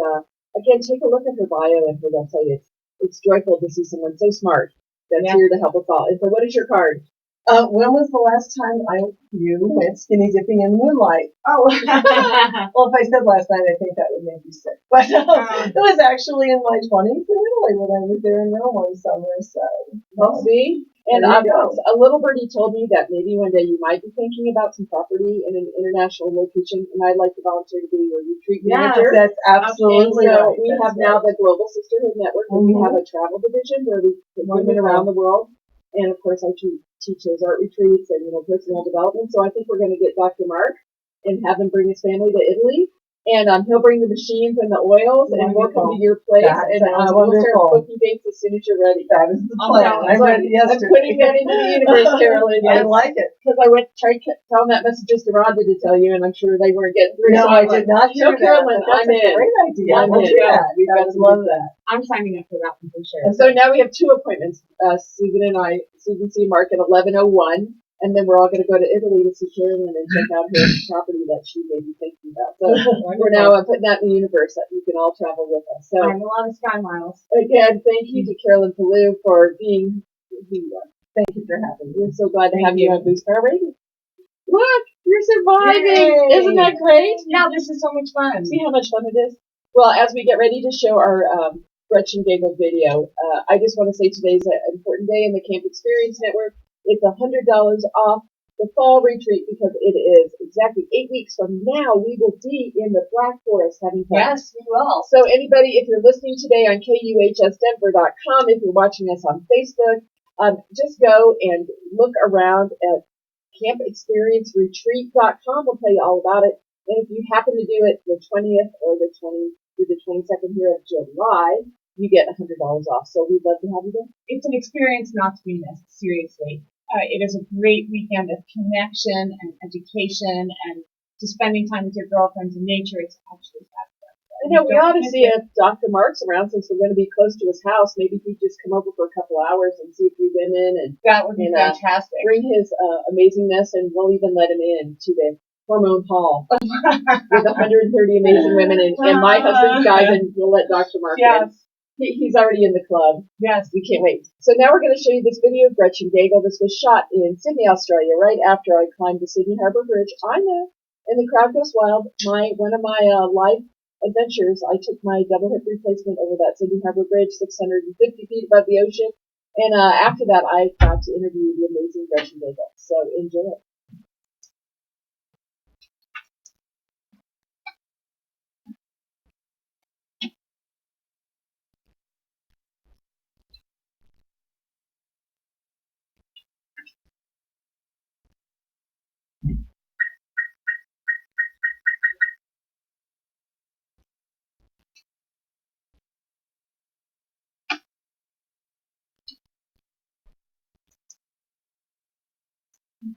again, take a look at her bio and her website. It's joyful to see someone so smart that's here to help us all. And so, what is your card? When was the last time you went skinny dipping in the moonlight? Oh. Well, if I said last night, I think that would make you sick. But it was actually in my 20s in Italy when I was there in Rome one summer. So, Well, see? And a little birdie told me that maybe one day you might be thinking about some property in an international location, and I'd like to volunteer to be your retreat manager. That's absolutely so right. we have now the Global Sisterhood Network, and we have a travel division where we take women around the world. And of course, I teach those art retreats and personal development. So I think we're going to get Dr. Mark and have him bring his family to Italy. And he'll bring the machines and the oils, and we'll come to your place, and we'll start cooking dates as soon as you're ready. That is the plan. I'm putting that into the universe, Carolyn. I like it. Because I tried telling that messages to Rhonda to tell you, and I'm sure they weren't getting through. No, so I did not hear that. Carolyn, That's a great idea. I'm in. We've got to love that. I'm signing up for that one for sure. And so now we have 2 appointments, Susan C. Mark at 11:01. And then we're all going to go to Italy to see Carolyn and check out her property that she may be thinking about. So we're now putting that in the universe that you can all travel with us. So I'm a lot of sky miles. Again, thank you to Carolyn Pellew for being who you are. Thank you for having me. We're so glad to have you on Boost Power Radio. Look, you're surviving. Yay. Isn't that great? Yeah, this is so much fun. See how much fun it is? Well, as we get ready to show our Gretchen Gable video, I just want to say today's an important day in the Camp Experience Network. It's $100 off the fall retreat because it is exactly 8 weeks from now. We will be in the Black Forest having fun. Yes, we will. So anybody, if you're listening today on KUHSdenver.com, if you're watching us on Facebook, just go and look around at campexperienceretreat.com. We'll tell you all about it. And if you happen to do it the 20th or the 22nd here of July, you get $100 off. So we'd love to have you there. It's an experience not to be missed, seriously. It is a great weekend of connection and education and just spending time with your girlfriends in nature. It's actually fabulous. So I know, we ought to see if Dr. Mark's around since we're going to be close to his house. Maybe he'd just come over for a couple hours and see a few women and That would be fantastic. bring his amazingness, and we'll even let him in to the hormone hall with 130 amazing women and my husband's guys, and we'll let Dr. Mark in. He's already in the club. Yes. We can't wait. So now we're going to show you this video of Gretchen Daigle. This was shot in Sydney, Australia, right after I climbed the Sydney Harbour Bridge. I know. And the crowd goes wild. One of my life adventures, I took my double hip replacement over that Sydney Harbour Bridge, 650 feet above the ocean. And after that, I got to interview the amazing Gretchen Daigle. So enjoy it.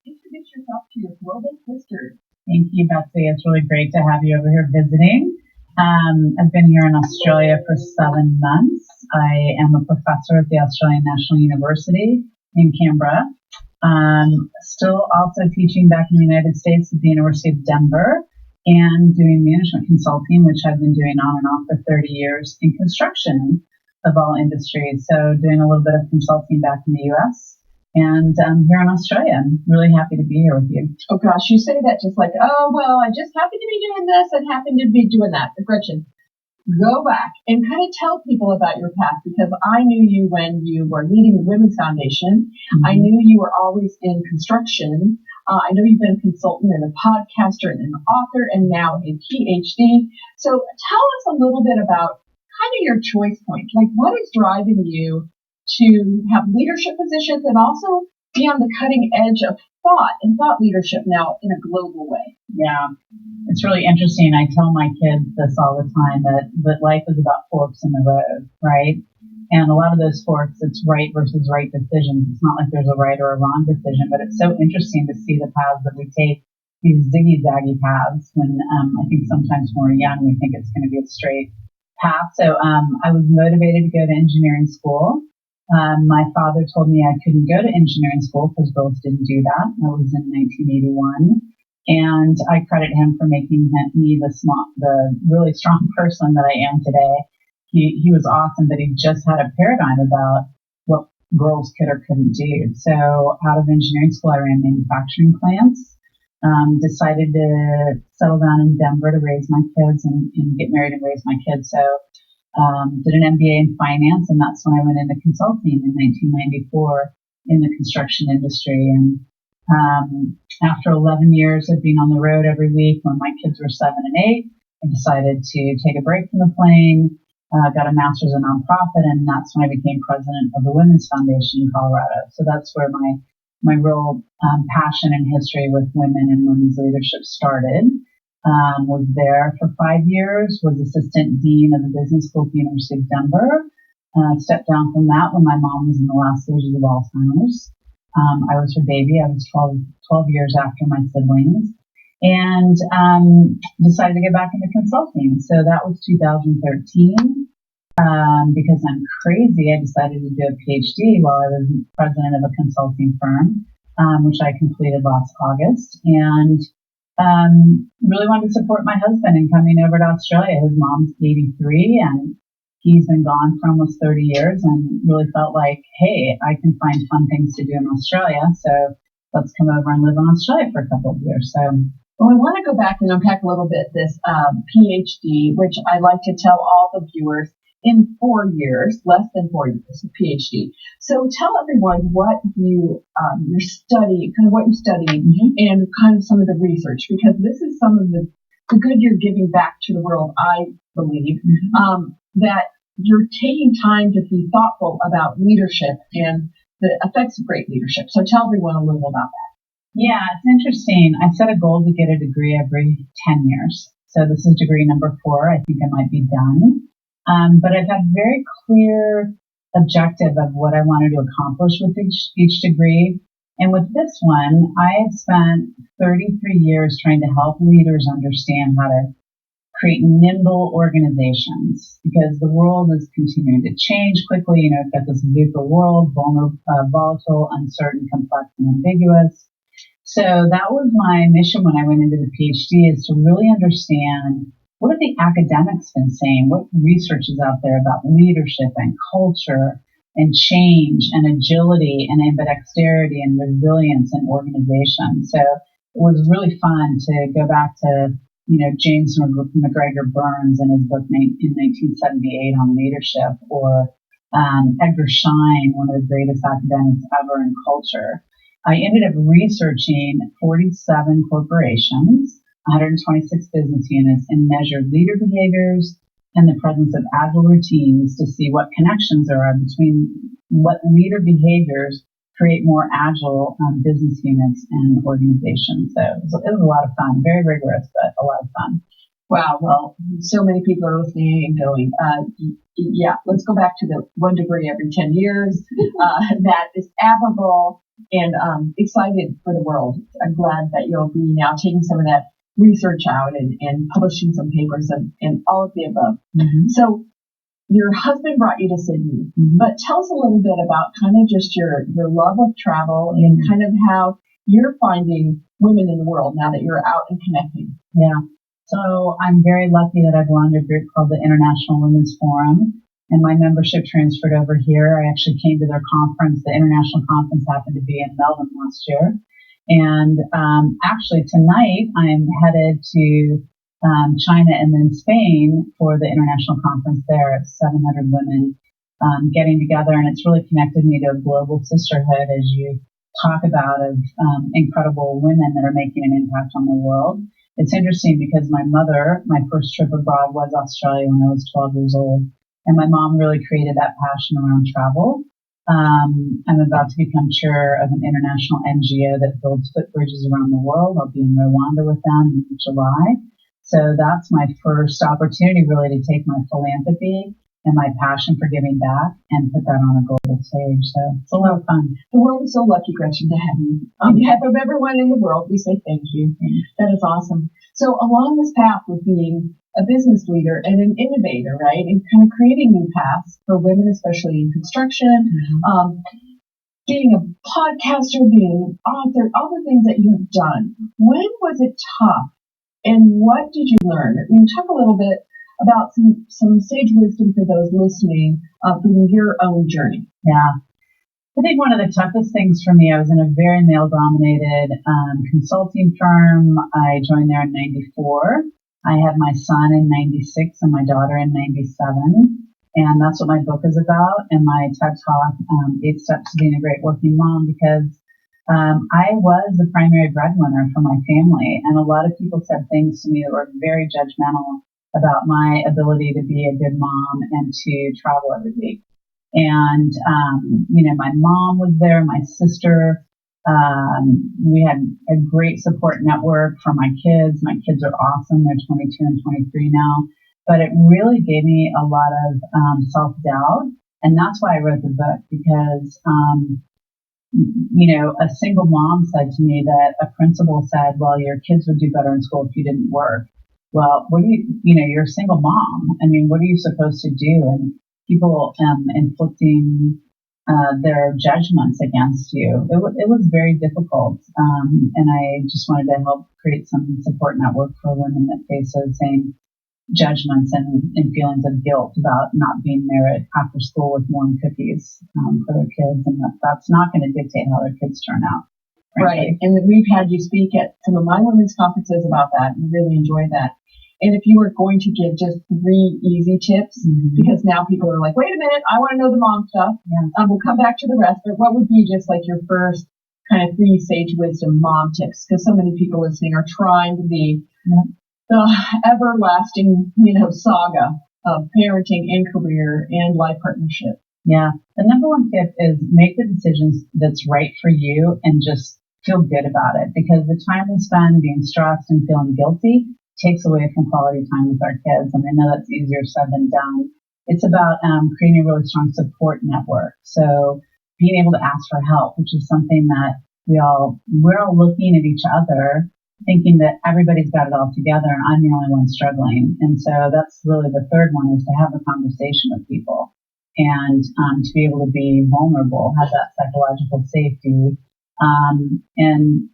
Introduce yourself to your global sisters. Thank you, Betsy. It's really great to have you over here visiting. I've been here in Australia for 7 months. I am a professor at the Australian National University in Canberra. Still also teaching back in the United States at the University of Denver and doing management consulting, which I've been doing on and off for 30 years in construction of all industries. So doing a little bit of consulting back in the U.S. and here in Australia. I'm really happy to be here with you. Oh gosh, you say that just like, oh, well, I just happen to be doing this and happen to be doing that. But Gretchen, go back and kind of tell people about your past, because I knew you when you were leading the Women's Foundation. Mm-hmm. I knew you were always in construction. I know you've been a consultant and a podcaster and an author and now a PhD. So tell us a little bit about kind of your choice points. Like, what is driving you to have leadership positions and also be on the cutting edge of thought and thought leadership now in a global way? Yeah, it's really interesting. I tell my kids this all the time, that life is about forks in the road, right? And a lot of those forks, it's right versus right decisions. It's not like there's a right or a wrong decision, but it's so interesting to see the paths that we take, these ziggy-zaggy paths, when I think sometimes when we're young, we think it's going to be a straight path. So I was motivated to go to engineering school. My father told me I couldn't go to engineering school because girls didn't do that. That was in 1981. And I credit him for making me the really strong person that I am today. He was awesome, but he just had a paradigm about what girls could or couldn't do. So out of engineering school, I ran manufacturing plants, decided to settle down in Denver to raise my kids and get married and raise my kids. So did an MBA in finance, and that's when I went into consulting in 1994 in the construction industry. And after 11 years of being on the road every week when my kids were 7 and 8, I decided to take a break from the plane, got a master's in nonprofit, and that's when I became president of the Women's Foundation in Colorado. So that's where my real passion and history with women and women's leadership started. Was there for 5 years, was assistant dean of the business school at the University of Denver. Stepped down from that when my mom was in the last stages of Alzheimer's. I was her baby. I was 12 years after my siblings, and decided to get back into consulting. So that was 2013. Because I'm crazy, I decided to do a PhD while I was president of a consulting firm, which I completed last August, and really wanted to support my husband in coming over to Australia. His mom's 83, and he's been gone for almost 30 years, and really felt like, hey, I can find fun things to do in Australia, so let's come over and live in Australia for a couple of years. So, well, I want to go back and unpack a little bit this PhD, which I like to tell all the viewers, in 4 years, less than 4 years, a PhD. So tell everyone what you're studying, kind of what you're studying, mm-hmm. and kind of some of the research, because this is some of the good you're giving back to the world, I believe, mm-hmm. That you're taking time to be thoughtful about leadership and the effects of great leadership. So tell everyone a little about that. Yeah, it's interesting. I set a goal to get a degree every 10 years. So this is degree number 4. I think I might be done. But I've had very clear objective of what I wanted to accomplish with each degree. And with this one, I have spent 33 years trying to help leaders understand how to create nimble organizations, because the world is continuing to change quickly. We've got this VUCA world, volatile, uncertain, complex, and ambiguous. So that was my mission when I went into the PhD, is to really understand, what have the academics been saying? What research is out there about leadership and culture and change and agility and ambidexterity and resilience in organizations? So it was really fun to go back to, James McGregor Burns in his book in 1978 on leadership, or Edgar Schein, one of the greatest academics ever in culture. I ended up researching 47 corporations, 126 business units, and measured leader behaviors and the presence of agile routines to see what connections there are between what leader behaviors create more agile business units and organizations. So it was a lot of fun, very rigorous, but a lot of fun. Wow. Well, so many people are listening and going, yeah, let's go back to the 1 degree every 10 years. That is admirable, and excited for the world. I'm glad that you'll be now taking some of that research out and publishing some papers and all of the above. Mm-hmm. So your husband brought you to Sydney, but tell us a little bit about kind of just your love of travel and kind of how you're finding women in the world now that you're out and connecting. Yeah. So I'm very lucky that I belong to a group called the International Women's Forum, and my membership transferred over here. I actually came to their conference. The international conference happened to be in Melbourne last year. And actually tonight I'm headed to China and then Spain for the international conference there. It's 700 women getting together, and it's really connected me to a global sisterhood, as you talk about, of incredible women that are making an impact on the world. It's interesting because my first trip abroad was Australia when I was 12 years old, and my mom really created that passion around travel. I'm about to become chair of an international NGO that builds footbridges around the world. I'll be in Rwanda with them in July. So that's my first opportunity really to take my philanthropy and my passion for giving back and put that on a global stage. So it's a lot of fun. The world is so lucky, Gretchen, to have you. On behalf of everyone in the world, we say thank you. That is awesome. So along this path with being a business leader and an innovator, right, and kind of creating new paths for women, especially in construction, being a podcaster, being an author, all the things that you have done, when was it tough? And what did you learn? You talk a little bit about some sage wisdom for those listening from your own journey. Yeah. I think one of the toughest things for me, I was in a very male-dominated consulting firm. I joined there in 94. I had my son in 96 and my daughter in 97. And that's what my book is about, and my TED Talk, 8 Steps to Being a Great Working Mom, because I was the primary breadwinner for my family, and a lot of people said things to me that were very judgmental about my ability to be a good mom and to travel every week. And, my mom was there, my sister, we had a great support network for my kids. My kids are awesome. They're 22 and 23 now, but it really gave me a lot of self-doubt. And that's why I wrote the book, because, a single mom said to me that a principal said, well, your kids would do better in school if you didn't work. Well, you're a single mom. I mean, what are you supposed to do? And people inflicting their judgments against you. It was very difficult. And I just wanted to help create some support network for women that face those same judgments and feelings of guilt about not being there after school with warm cookies for their kids. And that's not going to dictate how their kids turn out. Right. And we've had you speak at some of my women's conferences about that, and really enjoy that. And if you were going to give just 3 easy tips, because now people are like, wait a minute, I want to know the mom stuff. Yeah. We'll come back to the rest, but what would be just like your first kind of 3 sage wisdom mom tips? Because so many people listening are trying to be the everlasting, saga of parenting and career and life partnership. Yeah. The number one tip is make the decisions that's right for you and just feel good about it, because the time we spend being stressed and feeling guilty takes away from quality time with our kids. And I know that's easier said than done. It's about creating a really strong support network. So being able to ask for help, which is something that we're all looking at each other thinking that everybody's got it all together and I'm the only one struggling. And so that's really the third one, is to have a conversation with people and to be able to be vulnerable, have that psychological safety, and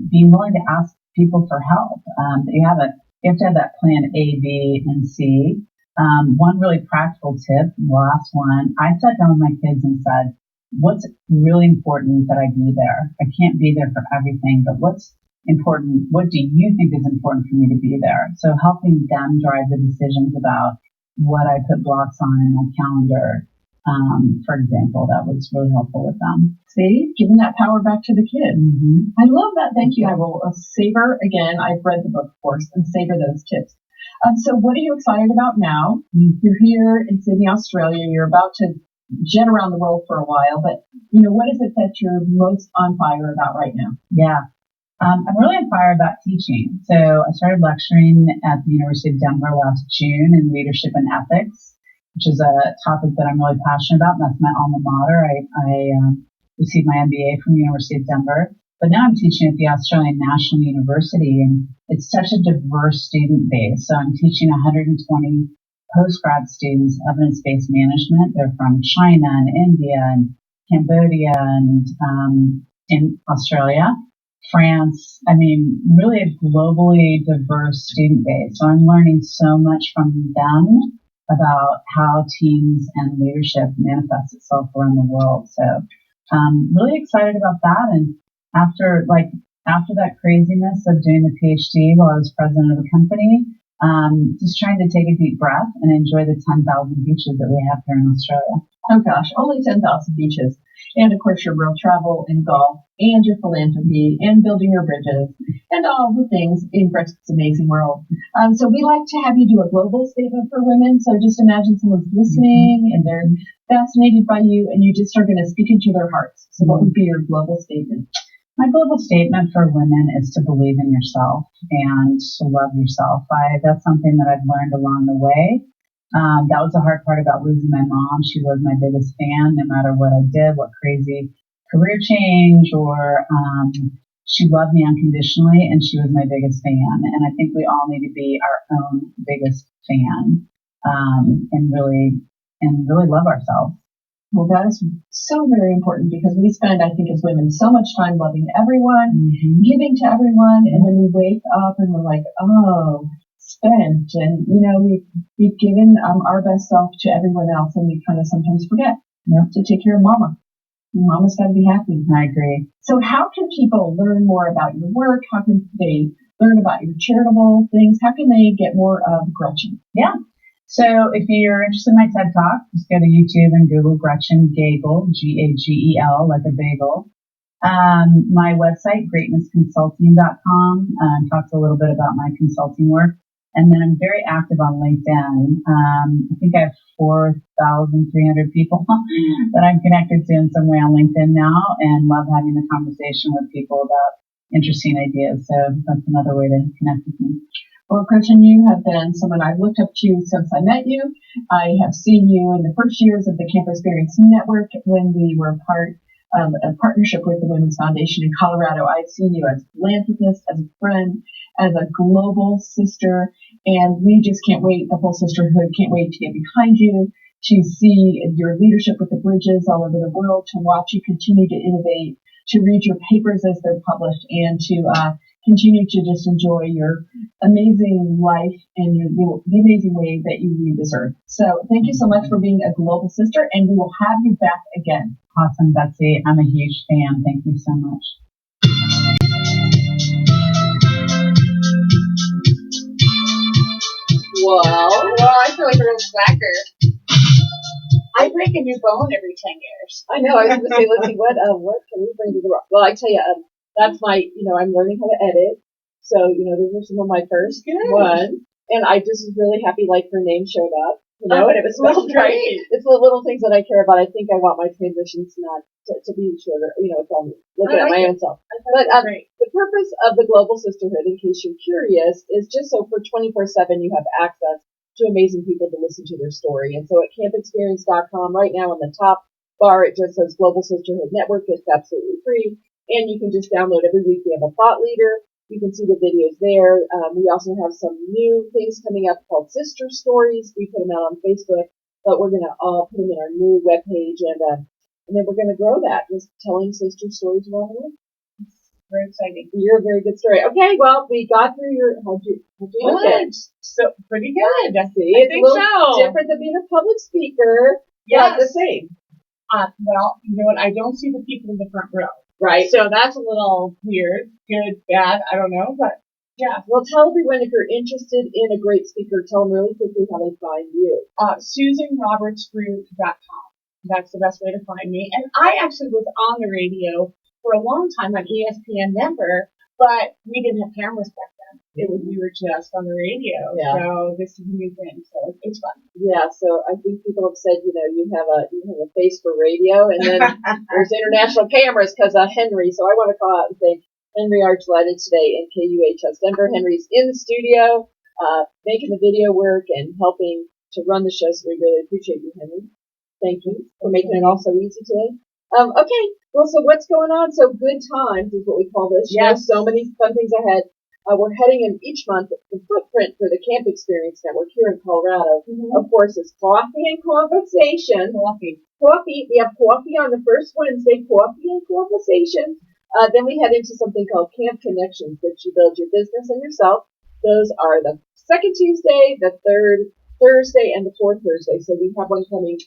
being willing to ask people for help. You have to have that plan A, B, and C. One really practical tip, the last one, I sat down with my kids and said, what's really important that I be there? I can't be there for everything, but what's important? What do you think is important for me to be there? So helping them drive the decisions about what I put blocks on in my calendar, for example, that was really helpful with them. See, giving that power back to the kids. Mm-hmm. I love that. Thank you. I will savor again. I've read the book, of course, and savor those tips. So what are you excited about now? You're here in Sydney, Australia. You're about to jet around the world for a while, but what is it that you're most on fire about right now? Yeah. I'm really on fire about teaching. So I started lecturing at the University of Denver last June in leadership and ethics, which is a topic that I'm really passionate about, and that's my alma mater. I received my MBA from the University of Denver, but now I'm teaching at the Australian National University, and it's such a diverse student base. So I'm teaching 120 postgrad students evidence-based management. They're from China and India and Cambodia and in Australia, France. I mean, really a globally diverse student base. So I'm learning so much from them about how teams and leadership manifests itself around the world. So really excited about that. And after that craziness of doing the PhD while I was president of a company, just trying to take a deep breath and enjoy the 10,000 beaches that we have here in Australia. Oh gosh, only 10,000 beaches. And of course your world travel and golf and your philanthropy and building your bridges and all the things in Brett's amazing world. So we like to have you do a global statement for women. So just imagine someone's listening and they're fascinated by you and you just are going to speak into their hearts. So what would be your global statement? My global statement for women is to believe in yourself and to love yourself. That's something that I've learned along the way. That was the hard part about losing my mom. She was my biggest fan, no matter what I did, what crazy career change, or she loved me unconditionally, and she was my biggest fan. And I think we all need to be our own biggest fan, and really love ourselves. Well, that is so very important because we spend, I think, as women, so much time loving everyone, giving to everyone, and then we wake up and we're like, oh, spent, and we've given our best self to everyone else, and we kind of sometimes forget to take care of Mama. Mama's got to be happy. I agree. So, how can people learn more about your work? How can they learn about your charitable things? How can they get more of Gretchen? Yeah. So if you're interested in my TED Talk, just go to YouTube and Google Gretchen Gagel, Gagel, like a bagel. My website, greatnessconsulting.com, talks a little bit about my consulting work. And then I'm very active on LinkedIn. I think I have 4,300 people that I'm connected to in some way on LinkedIn now, and love having a conversation with people about interesting ideas. So that's another way to connect with me. Well, Gretchen, you have been someone I've looked up to since I met you. I have seen you in the first years of the Camper Experience Network when we were part of a partnership with the Women's Foundation in Colorado. I've seen you as a philanthropist, as a friend, as a global sister, and we just can't wait, the whole sisterhood can't wait to get behind you, to see your leadership with the bridges all over the world, to watch you continue to innovate, to read your papers as they're published, and to continue to just enjoy your amazing life and the amazing way that you lead this earth. So thank you so much for being a global sister, and we will have you back again. Awesome, Betsy. I'm a huge fan. Thank you so much. Well, I feel like a real slacker. I break a new bone every 10 years. I know. I was going to say, let's see, what can we bring to the rock? Well, I tell you, that's my, I'm learning how to edit. So, those are some of my first ones. And I just was really happy, like, her name showed up, and it was spelled right. It's the little things that I care about. I think I want my transitions not to be shorter. It's all me. Looking at my own self. But the purpose of the Global Sisterhood, in case you're curious, is just so for 24/7 you have access to amazing people to listen to their story. And so at campexperience.com, right now on the top bar, it just says Global Sisterhood Network. It's absolutely free. And you can just download every week. We have a thought leader You can see the videos there. We also have some new things coming up called Sister Stories. We put them out on Facebook, but we're going to all put them in our new webpage, and then we're going to grow that, just telling sister stories around the world. Very exciting. You're a very good story. Okay, well, we got through your, how'd you like it? So, pretty good. See, I it's think a little so. different than being a public speaker, Yes. but the same. Well, you know what? I don't see the people in the front row. Right. So that's a little weird. Good, bad, I don't know, but yeah. Well, tell everyone if you're interested in a great speaker, tell them really quickly how they find you. SusanRobertsGroup.com. That's the best way to find me. And I actually was on the radio for a long time on ESPN Denver, but we didn't have cameras back then. We were just on the radio. Yeah. So this is a new thing. So it's fun. Yeah. So I think people have said, you have a face for radio, and then there's international cameras because of Henry. So I want to call out and thank Henry Archuleta today in KUHS Denver. Henry's in the studio, making the video work and helping to run the show. So we really appreciate you, Henry. Thank you for making it all so easy today. Okay, well, so what's going on? So good times is what we call this. Yes. So many fun things ahead. We're heading in each month. The footprint for the Camp Experience Network here in Colorado, of course, is coffee and conversation. Coffee. We have coffee on the first Wednesday, coffee and conversation. Then we head into something called Camp Connections, which you build your business and yourself. Those are the second Tuesday, the third Thursday, and the fourth Thursday. So we have one coming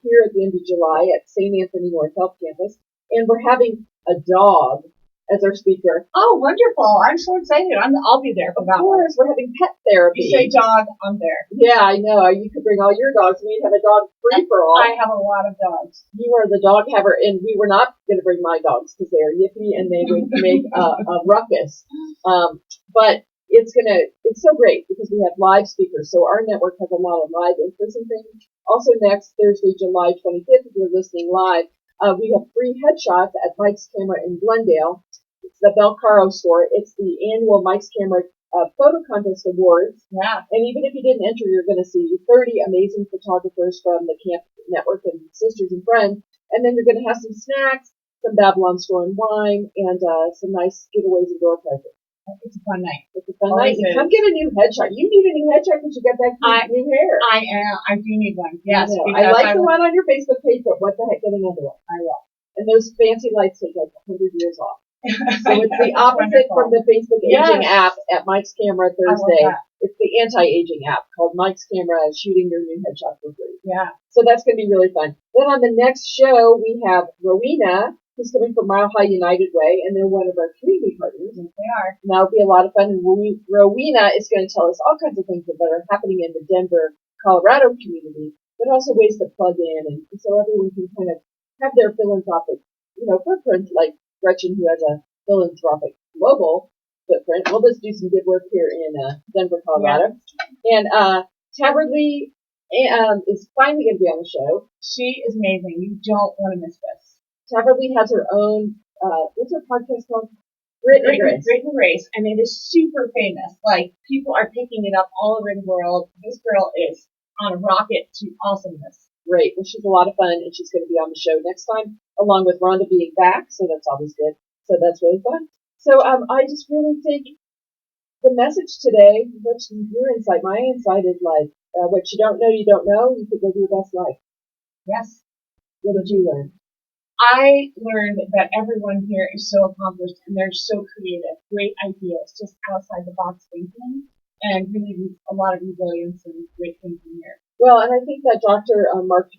here at the end of July at St. Anthony North Health Campus. And we're having a dog as our speaker. Oh, wonderful. I'm so excited. I'll be there for that one. Of course, we're having pet therapy. You say dog, I'm there. Yeah, I know. You could bring all your dogs. We'd have a dog free for all. I have a lot of dogs. You are the dog haver, and we were not going to bring my dogs because they are yippy and they would make a ruckus. But it's so great because we have live speakers. So our network has a lot of live in-person things. Also next Thursday, July 25th, if you're listening live, we have free headshots at Mike's Camera in Glendale. It's the Belcaro store. It's the annual Mike's Camera Photo Contest Awards. Yeah. And even if you didn't enter, you're going to see 30 amazing photographers from the Camp Network and Sisters and Friends. And then you're going to have some snacks, some Babylon Store and wine, and some nice giveaways and door prizes. It's a fun night. It's a fun night. And come get a new headshot. You need a new headshot because you got that new hair. I do need one. Yes. I like the one on your Facebook page, but what the heck, get another one. I will. And those fancy lights take like 100 years off. So it's the opposite from the Facebook aging app at Mike's Camera Thursday. It's the anti-aging app called Mike's Camera, shooting your new headshot for free. Yeah. So that's going to be really fun. Then on the next show, we have Rowena, who's coming from Mile High United Way, and they're one of our community partners. Yes, they are. And that'll be a lot of fun. And Rowena is going to tell us all kinds of things that are happening in the Denver, Colorado community, but also ways to plug in, and so everyone can kind of have their philanthropic, footprint, like Gretchen, who has a philanthropic global footprint. We'll just do some good work here in Denver, Colorado. Yeah. And Taverly is finally going to be on the show. She is amazing. You don't want to miss this. Taverly has her own, what's her podcast called? Grit and Grace. And it is super famous. Like, people are picking it up all over the world. This girl is on a rocket to awesomeness. Great. Well, she's a lot of fun, and she's going to be on the show next time, along with Rhonda being back, so that's always good. So that's really fun. So I just really think the message today, what's your insight? My insight is like, what you don't know, you could live your best life. Yes. What did you learn? I learned that everyone here is so accomplished, and they're so creative. Great ideas, just outside the box thinking, and really a lot of resilience and great thinking here. Well, and I think that Dr. Mark